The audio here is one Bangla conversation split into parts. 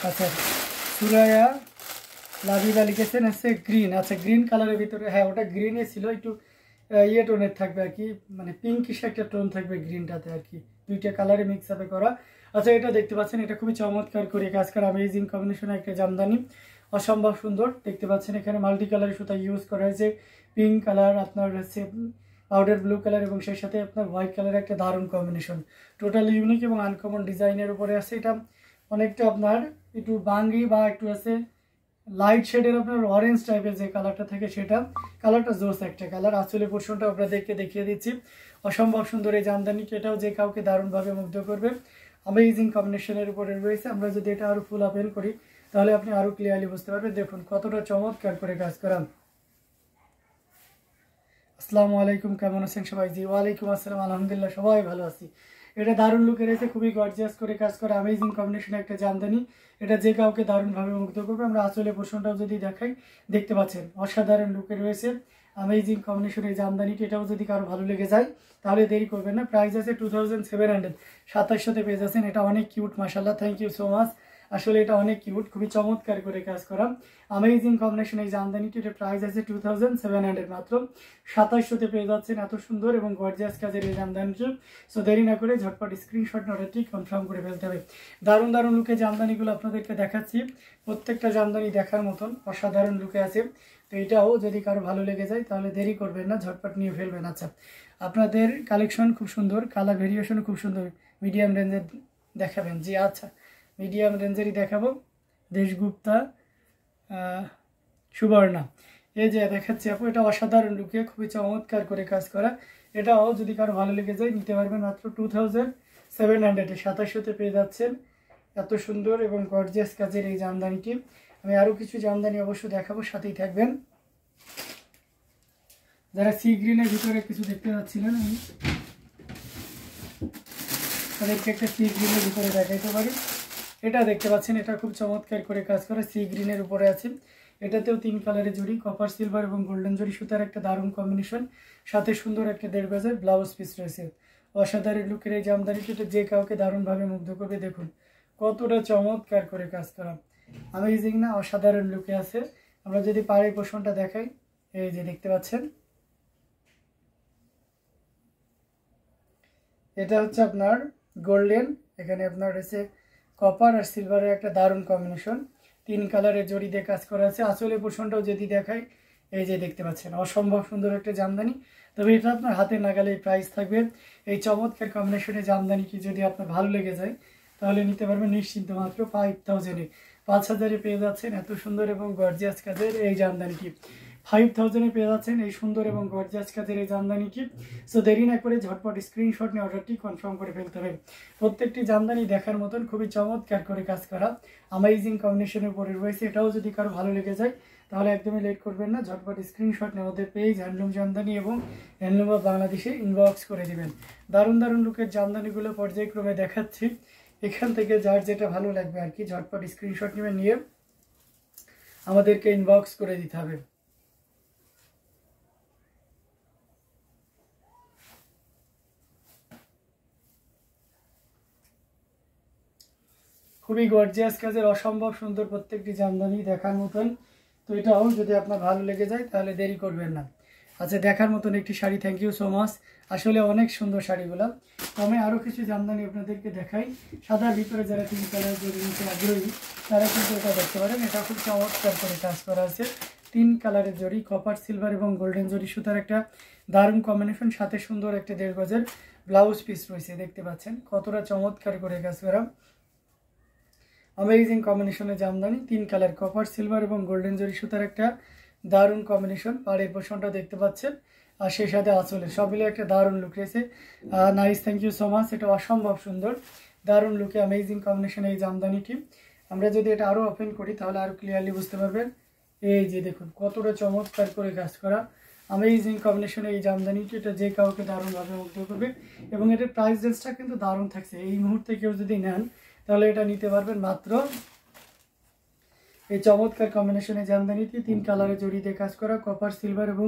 আচ্ছা সুরায়া লাবিবা লিখেছেন হচ্ছে গ্রিন। আচ্ছা গ্রিন কালারের ভিতরে, হ্যাঁ ওটা গ্রিনে ছিল, একটু ইয়ে টোনের থাকবে আর কি, মানে পিঙ্কিশ একটা টোন থাকবে গ্রিনটাতে আর কি, দুইটা কালারে মিক্স আপে করা। আচ্ছা এটা দেখতে পাচ্ছেন, এটা খুবই চমৎকার করে কাজ করা, অ্যামেজিং কম্বিনেশনে একটা জামদানি, অসম্ভব সুন্দর। দেখতে পাচ্ছেন এখানে মাল্টি কালারের সুতা ইউজ করা হয়েছে, পিঙ্ক কালার, আপনার হচ্ছে পাউডার ব্লু কালার এবং সেই সাথে আপনার হোয়াইট কালার, একটা দারুণ কম্বিনেশন, টোটালি ইউনিক এবং আনকমন ডিজাইনের উপরে আছে। এটা অনেকটা আপনার একটু বাঙ্গি বা একটু আছে লাইট শেডের আপনার অরেঞ্জ টাইপের যে কালারটা থাকে, সেটা কালারটা জোস একটা কালার। আসলে পোর্শনটা আপনাদেরকে দেখিয়ে দিচ্ছি, অসম্ভব সুন্দর এই জামদানিটা, এটাও যে কাউকে দারুণভাবে মুগ্ধ করবে, অ্যামেজিং কম্বিনেশনের উপরে রয়েছে। আমরা যদি এটা আরো ফুল ওপেন করি তাহলে আপনি আরো ক্লিয়ারলি বুঝতে পারবেন, দেখুন কতটা চমৎকার করে কাজ করা। আসসালামু আলাইকুম, কেমন আছেন সবাই? জি ওয়ালাইকুম আসসালাম, আলহামদুলিল্লাহ সবাই ভালো আছি। এটা দারুণ লুকে রয়েছে, খুবই গর্জিয়াস করে কাজ করা, অ্যামেজিং কম্বিনেশন একটা জামদানি, এটা যে কাউকে দারুণভাবে মুগ্ধ করবে। আমরা আসলে পোর্শনটাও যদি দেখাই, দেখতে পাচ্ছেন অসাধারণ লুকে রয়েছে, অ্যামেজিং কম্বিনেশন এই জামদানিটি। এটাও যদি কারো ভালো লেগে যায় তাহলে দেরি করবেন না। প্রাইস আছে 2700, 2700 পেয়ে যাচ্ছেন। এটা অনেক কিউট, মাশাআল্লাহ, থ্যাংক ইউ সো মাচ। আসলে এটা অনেক কিউট, খুবই চমৎকার করে কাজ করা, অ্যামেজিং কম্বিনেশন এই জামদানিটি। এটা প্রাইস আছে 2700, মাত্র 2700 পেয়ে যাচ্ছেন। এত সুন্দর এবং গর্জিয়াস কাজের এই জামদানিটি। সো দেরি না করে ঝটপট স্ক্রিনশট অর্ডারটি কনফার্ম করে ফেলতে হবে। দারুণ দারুণ লুকে জামদানিগুলো আপনাদেরকে দেখাচ্ছি, প্রত্যেকটা জামদানি দেখার মতন অসাধারণ লুকে আছে। তো এটাও যদি কারো ভালো লেগে যায় তাহলে দেরি করবেন না, ঝটপট নিয়ে ফেলবেন। আচ্ছা আপনাদের কালেকশন খুব সুন্দর, কালার ভেরিয়েশনও খুব সুন্দর, মিডিয়াম রেঞ্জের দেখাবেন? জি আচ্ছা, মিডিয়াম রেঞ্জেরই দেখাবো। দেশগুপ্তা সুবর্ণা, এই যে দেখাচ্ছি আপু, এটা অসাধারণ লুকে খুবই চমৎকার করে কাজ করা। এটাও যদি কারো ভালো লেগে যায় নিতে পারবেন মাত্র 2700, 2700 পেয়ে যাচ্ছেন। এত সুন্দর এবং গর্জিয়াস কাজের এই জামদানিটি। আমি আরও কিছু জামদানি অবশ্য দেখাবো, সাথেই থাকবেন। যারা সি গ্রিনের ভিতরে কিছু দেখতে পাচ্ছিলেন, আমি তাদেরকে একটা সি গ্রিনের ভিতরে দেখাইতে পারি। এটা দেখতে পাচ্ছেন, এটা খুব চমৎকার করে কাজ করা, সি গ্রিনের উপরে আছে। এটাতেও 3 কালারের জড়ি, কপার সিলভার এবং গোল্ডেন জড়ি সুতার একটা দারুণ কম্বিনেশন, সাথে সুন্দর একটা 1.5 গজের ব্লাউজ পিস রয়েছে। অসাধারণ লুকের এই জামদানিটি যে কাউকে দারুণভাবে মুগ্ধ করবে। দেখুন কতটা চমৎকার করে কাজ করা, অ্যামেজিং না? অসাধারণ লুকে আছে। আমরা যদি পাড়ের পোর্শনটা দেখাই, এই যে দেখতে পাচ্ছেন, এটা হচ্ছে আপনার গোল্ডেন, এখানে আপনার রয়েছে কপার আর সিলভারের একটা দারুণ কম্বিনেশন, 3 কালারের জড়ি দিয়ে কাজ করা আছে। আসলে পোর্শনটাও যদি দেখাই, এই যে দেখতে পাচ্ছেন, অসম্ভব সুন্দর একটা জামদানি। তবে এটা আপনার হাতে নাগালে প্রাইস থাকবে। এই চমৎকার কম্বিনেশনের জামদানিটি যদি আপনার ভালো লেগে যায় তাহলে নিতে পারবেন নিশ্চিন্ত মাত্র 5000-এ, 5000-এ পেয়ে যাচ্ছেন এত সুন্দর এবং গর্জিয়াস কাজের এই জামদানিটি। 5000-এ পেয়ে যাচ্ছেন এই সুন্দর এবং গর্জিয়াস কাজের এই জামদানিটি। সো দেরি না করে ঝটপট স্ক্রিনশট নিয়ে অর্ডারটি কনফার্ম করে ফেলতে হবে। প্রত্যেকটি জামদানি দেখার মতন খুবই চমৎকার করে কাজ করা, অ্যামেজিং কম্বিনেশনের উপরে রয়েছে। এটাও যদি কারো ভালো লেগে যায় তাহলে একদমই লেট করবেন না, ঝটপট স্ক্রিনশট নিয়ে আমাদের পেজ হ্যান্ডলুম জামদানি এবং হ্যান্ডলুম অফ বাংলাদেশে ইনবক্স করে দিবেন। দারুণ দারুণ লুকের জামদানিগুলো পর্যায়ক্রমে দেখাচ্ছি, এখান থেকে যার যেটা ভালো লাগবে আর কি ঝটপট স্ক্রিনশট নিয়ে আমাদেরকে ইনবক্স করে দিতে হবে। খুবই গর্জিয়াস কাজের, অসম্ভব সুন্দর প্রত্যেকটি জামদানি দেখার মতন। তো এটাও যদি আপনার ভালো লেগে যায় তাহলে দেরি করবেন না। আচ্ছা দেখার মতন একটি sari, thank you so much, আসলে অনেক সুন্দর শাড়িগুলো। তো আমি আরও কিছু জামদানি আপনাদেরকে দেখাই। সাদার ভিতরে যারা 3 কালার জড়ি নিতে আগ্রহী তারা কিন্তু এটা দেখতে পারেন। এটা খুব চমৎকার করে কাজ করা আছে, 3 কালারের জড়ি, কপার সিলভার এবং গোল্ডেন জড়ি সুতার একটা দারুণ কম্বিনেশন, সাথে সুন্দর একটা 1.5 গজের ব্লাউজ পিস রয়েছে। দেখতে পাচ্ছেন কতটা চমৎকার করে কাজ করা, অ্যামেজিং কম্বিনেশনের জামদানি, 3 কালার, কপার সিলভার এবং গোল্ডেন জরি সুতার একটা দারুণ কম্বিনেশন। পাড়ের পোর্শনটা দেখতে পাচ্ছেন আর সেই সাথে আঁচলে, সব মিলে একটা দারুণ লুক রয়েছে। Nice, thank you so much. এটা অসম্ভব সুন্দর, দারুণ লুকে অ্যামেজিং কম্বিনেশন এই জামদানিটি। আমরা যদি এটা আরও ওপেন করি তাহলে আরও ক্লিয়ারলি বুঝতে পারবেন। এই যে দেখুন কতটা চমৎকার করে কাজ করা, অ্যামেজিং কম্বিনেশন এই জামদানিটি। এটা যে কাউকে দারুণভাবে মুগ্ধ করবে এবং এটার প্রাইস রেঞ্জটা কিন্তু দারুণ থাকছে। এই মুহূর্তে কেউ যদি নেন তাহলে এটা নিতে পারবেন মাত্র, এই চমৎকার কম্বিনেশনে জামদানিটি 3 কালারের জড়ি দিয়ে কাজ করা, কপার সিলভার এবং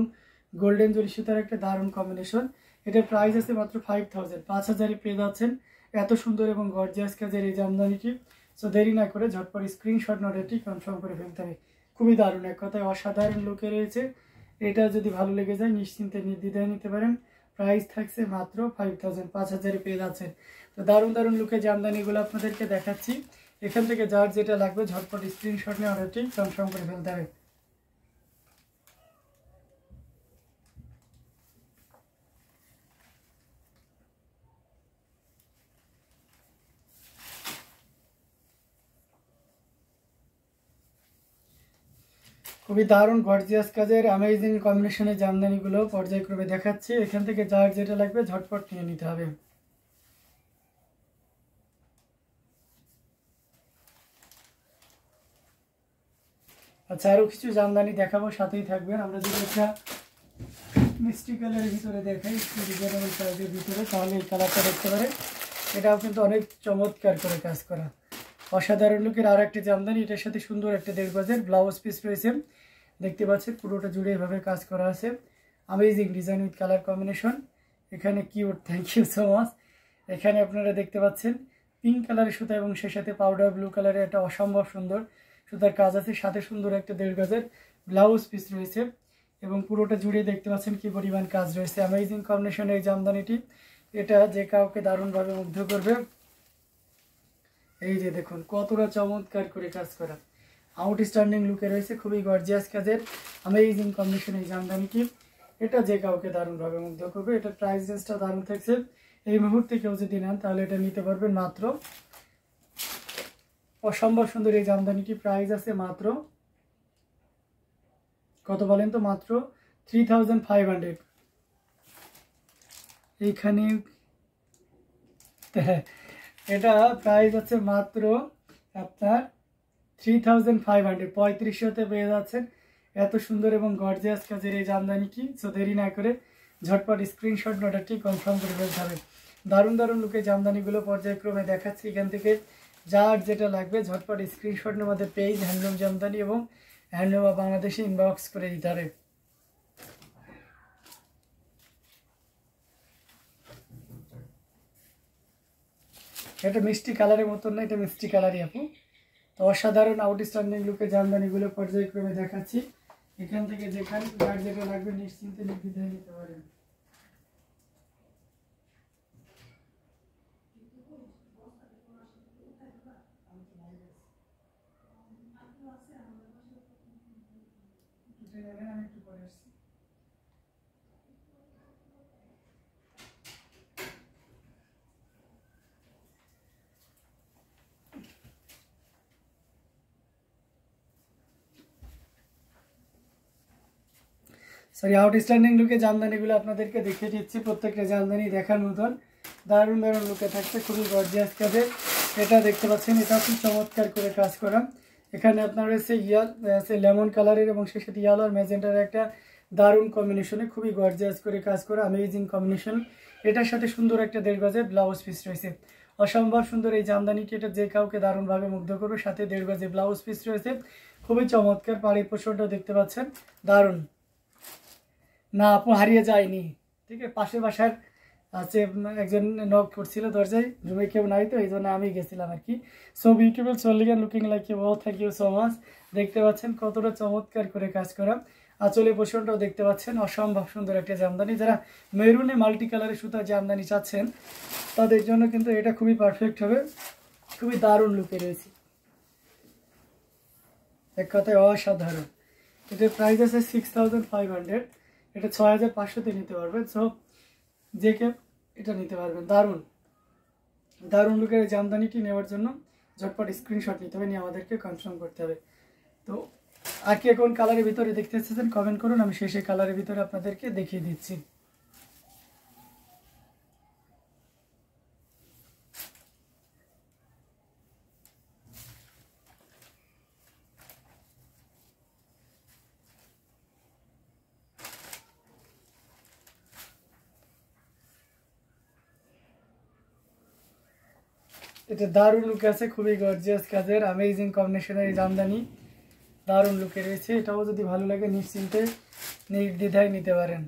গোল্ডেন জরি সুতার একটা দারুণ কম্বিনেশন। এটার প্রাইস আছে মাত্র 5000, 5000-এ পেয়ে যাচ্ছেন এত সুন্দর এবং গর্জিয়াস কাজের এই জামদানিটি। সো দেরি না করে ঝটপট স্ক্রিনশট অর্ডারটি কনফার্ম করে ফেলতে হবে। খুবই দারুণ, এক কথায় অসাধারণ লুকে রয়েছে। এটা যদি ভালো লেগে যায় নিশ্চিন্তে নির্দ্বিধায় নিতে পারেন। প্রাইস থাকছে মাত্র 5000, 5000 পেয়ে যাচ্ছেন। তো দারুণ দারুণ লুকে জামদানিগুলো আপনাদেরকে দেখাচ্ছি। এখান থেকে যার যেটা লাগবে ঝটপট স্ক্রিনশট নিয়ে অর্ডারটি কনফার্ম করে ফেলতে হবে। খুবই দারুণ গর্জিয়াস কাজের অ্যামেজিং কম্বিনেশনের জামদানিগুলো পর্যায়ক্রমে দেখাচ্ছি। এখান থেকে যার যেটা লাগবে ঝটপট নিয়ে নিতে হবে। আচ্ছা, আরও কিছু জামদানি দেখাবো, সাথেই থাকবেন। আমরা যদি একটা মিষ্টি কালারের ভিতরে দেখাই, রিজনেবল সাইজের ভিতরে, তাহলে এই কালারটা দেখতে পারে। এটাও কিন্তু অনেক চমৎকার করে কাজ করা, অসাধারণ লুকের আর একটা জামদানি। এটার সাথে সুন্দর একটা 1.5 গজের ব্লাউজ পিস রয়েছে, দেখতে পাচ্ছেন পুরোটা জুড়ে এভাবে কাজ করা আছে। Amazing design with colour combination. এখানে cute, thank you so much. এখানে আপনারা দেখতে পাচ্ছেন পিঙ্ক কালারের সুতা এবং সে সাথে পাউডার ব্লু কালারের একটা অসম্ভব সুন্দর সুতার কাজ আছে। সাথে সুন্দর একটা 1.5 গজের ব্লাউজ পিস রয়েছে এবং পুরোটা জুড়ে দেখতে পাচ্ছেন কি পরিমাণ কাজ রয়েছে। অ্যামেজিং কম্বিনেশনের এই জামদানিটি, এটা যে কাউকে দারুণভাবে মুগ্ধ করবে। এই যে দেখুন কতটা চমৎকার করে কাজ করা, আউটস্ট্যান্ডিং লুকে রয়েছে, খুবই গর্জিয়াস কাজের অ্যামেজিং কম্বিনেশন এই জামদানিটি। এটা যে কাউকে দারুণভাবে মুগ্ধ করবে। এটা প্রাইস রেঞ্জটা দারুণ থাকছে। এই মুহূর্তে কেউ যদি নেন তাহলে এটা নিতে পারবেন মাত্র, অসম্ভব সুন্দর এই জামদানিটি। প্রাইস আছে মাত্র কত বলেন তো? মাত্র 3500। এইখানে এটা প্রাইস আছে মাত্র আপনার 3500, 3500তে পেয়ে যাচ্ছেন এত সুন্দর এবং গর্জিয়াস কাজের এই জামদানিটি। সো দেরি না করে ঝটপট স্ক্রিনশট অর্ডারটি কনফার্ম করে ফেলতে হবে। দারুণ দারুণ লুকে জামদানিগুলো পর্যায়ক্রমে দেখাচ্ছি। এখান থেকে যার যেটা লাগবে ঝটপট স্ক্রিনশটের মধ্যে পেজ হ্যান্ডলুম জামদানি এবং হ্যান্ডলুম বা বাংলাদেশে ইনবক্স করে দিতে হবে। এটা মিষ্টি কালারের মতন না, এটা মিষ্টি কালারই আপু। তো অসাধারণ আউটস্ট্যান্ডিং লুকে জামদানিগুলো পর্যায়ক্রমে দেখাচ্ছি। এখান থেকে যেখানে যার যেটা লাগবে নিশ্চিন্তে নির্দ্বিধায় নিতে পারেন। সরি, আউটস্ট্যান্ডিং লুকে জামদানিগুলো আপনাদেরকে দেখিয়ে দিচ্ছি। প্রত্যেকটা জামদানি দেখার মতন দারুণ দারুণ লুকে থাকছে, খুবই গর্জিয়াস কাজের। এটা দেখতে পাচ্ছেন, এটা খুব চমৎকার করে কাজ করা। এখানে আপনার রয়েছে লেমন কালারের এবং সে সাথে ইয়েলো আর ম্যাজেন্টার একটা দারুণ কম্বিনেশনে খুবই গর্জিয়াস করে কাজ করা, অ্যামেজিং কম্বিনেশন। এটার সাথে সুন্দর একটা 1.5 গজের ব্লাউজ পিস রয়েছে, অসম্ভব সুন্দর এই জামদানিটি। এটা যে কাউকে দারুণভাবে মুগ্ধ করবে। সাথে 1.5 গজের ব্লাউজ পিস রয়েছে, খুবই চমৎকার। পাড়ি পোষণটা দেখতে পাচ্ছেন, দারুণ। না আপু হারিয়ে যায়নি, ঠিক আছে। পাশের বাসার আছে একজন নক করছিল দরজায়, রুমে কেউ নাই তো এই জন্য আমি গেছিলাম আর কি। সো বিউটিফুল, সোলিগান looking like you all, thank you so much. দেখতে পাচ্ছেন কতটা চমৎকার করে কাজ করা। আঁচলে পোষণটাও দেখতে পাচ্ছেন, অসম্ভব সুন্দর একটা জামদানি। যারা মেরুনে মাল্টি কালারের সুতার জামদানি চাচ্ছেন তাদের জন্য কিন্তু এটা খুবই পারফেক্ট হবে। খুবই দারুণ লুকে রয়েছে, এক কথায় অসাধারণ। এটার প্রাইস আছে 6500। এটা 6500-তে নিতে পারবেন। সো যে কেউ এটা নিতে পারবেন। দারুণ দারুণ লুকের জামদানিটি নেওয়ার জন্য ঝটপট স্ক্রিনশট নিতে হবে, নিয়ে আমাদেরকে কনফার্ম করতে হবে। তো আর কি কোন কালারের ভিতরে দেখতে চাচ্ছেন কমেন্ট করুন, আমি সেই কালারের ভিতরে আপনাদেরকে দেখিয়ে দিচ্ছি। এটা দারুণ লুক আছে, খুবই গর্জিয়াস কাজের অ্যামেজিং কম্বিনেশনের এই জামদানি দারুণ লুকে রয়েছে। এটাও যদি ভালো লাগে নিশ্চিন্তে নির্দ্বিধায় নিতে পারেন।